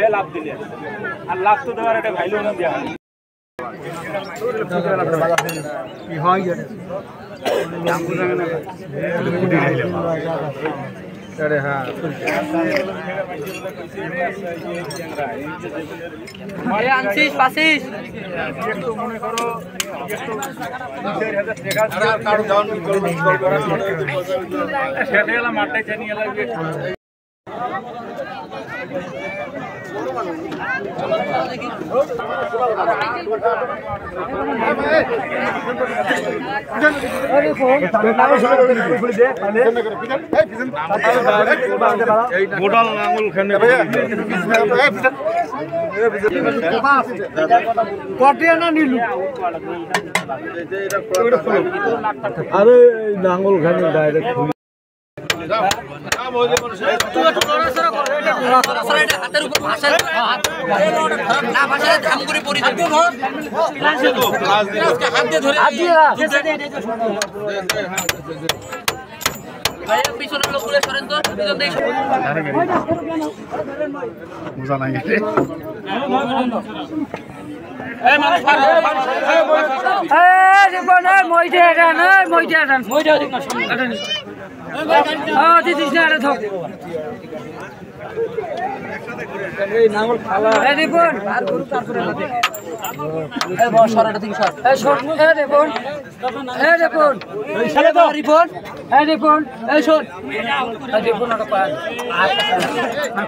লাভ দিলে আর লাভ তো দেওয়ার একটা ভ্যালু না দেওয়া अरे हाँ আনছিস পাসিস মনে করো সেটা গেলাম মাঠটাই জানিয়ে লাগবে গোটাল আঙুল খানে अरे नांगल खाने डायरेक्ट হাতের উপর ভাষা না ভাষা ধাম করে পড়ি হাত দিয়ে ধরে ভাইয়া পিছনের লোকগুলো সরেন তো পিছন দিয়ে মজা নাই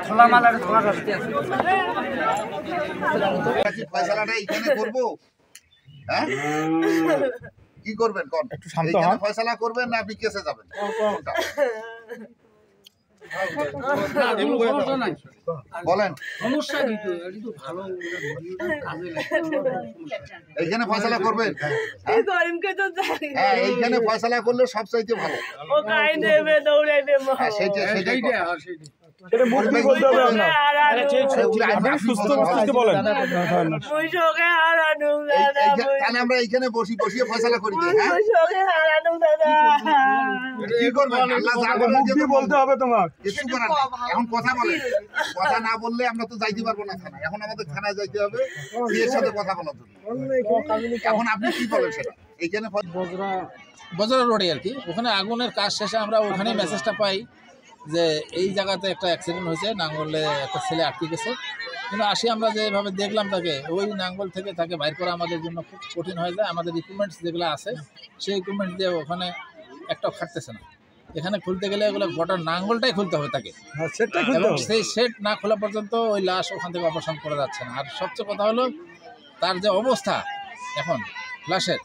খোলা মালা খোলা ফয়সালাটা এইখানে করব হ্যাঁ কি করবেন কোন একটু শান্ত হন ফয়সালা করবেন না আপনি কেসে যাবেন বলেন সমস্যা কি তো এটি তো ভালো কাজে লাগে এইখানে ফয়সালা করবেন এই গরিমকে তো জানি হ্যাঁ এইখানে ফয়সালা করলে সবচাইতে ভালো ও কাই দেবে দৌড়াই দেবো হ্যাঁ সেটাই এটা মুক্তি বলতে হবে আপনার আপনি সুস্থ মস্তিষ্কে বলেন মুশোকে হারানো দাদা তাহলে আমরা এইখানে বসিয়ে ফয়সালা করি হ্যাঁ মুশোকে হারানো দাদা কি করবেন আল্লাহ যা বলে মুক্তি বলতে হবে তোমার কিছু করার এখন কথা বলেন কথা না বললে আমরা তো যাইতে পারবো না থানায় এখন আমাদের থানায় যাইতে হবে এর সাথে কথা বলার জন্য এখন আপনি কি বলেন সেটা এইখানে বজরা রোডে আর কি ওখানে আগুনের কাজ শেষে আমরা ওখানে মেসেজটা পাই যে এই জায়গাতে একটা অ্যাক্সিডেন্ট হয়েছে নাঙ্গলে একটা ছেলে আটকে গেছে কিন্তু আসি আমরা যেভাবে দেখলাম তাকে ওই নাঙ্গল থেকে তাকে বাইর করা আমাদের জন্য খুব কঠিন হয়ে যায় আমাদের ইকুইপমেন্টস যেগুলো আছে সেই ইকুইপমেন্টস দিয়ে ওখানে একটাও খাটতেছে না এখানে খুলতে গেলে এগুলো গোটা নাঙ্গলটাই খুলতে হবে তাকে এবং সেই সেট না খোলা পর্যন্ত ওই লাশ ওখান থেকে অপারেশন করা যাচ্ছে না আর সবচেয়ে কথা হলো তার যে অবস্থা এখন লাশের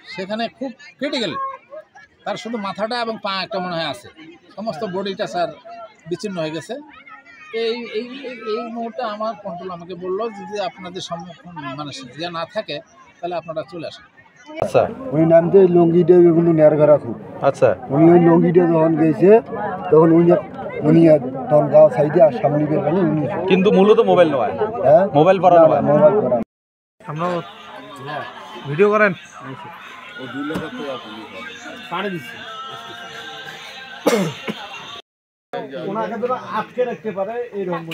সেখানে খুব ক্রিটিক্যাল তার শুধু মাথাটা এবং পা একটা মনে হয় আছে সমস্ত বডিটা স্যার বিচ্ছিন্ন হয়ে গেছে এই এই এই মুহূর্তে আমার কন্ট্রোল আমাকে বললো যদি আপনাদের সম্মুখীন মানে যে না থাকে তাহলে আপনারা চলে আসেন আচ্ছা উনি নামতে লঙ্গিটা এগুলো নেয়ার রাখুন আচ্ছা উনি ওই লঙ্গিটা যখন গেছে তখন উনি তখন গাঁও সাইডে আর সামনে বের গেলে উনি কিন্তু মূলত মোবাইল নয় হ্যাঁ মোবাইল পড়া নয় মোবাইল করা আমরা ভিডিও করেন পানি দিচ্ছি ওনাকে আটকে রাখতে পারে এইরকম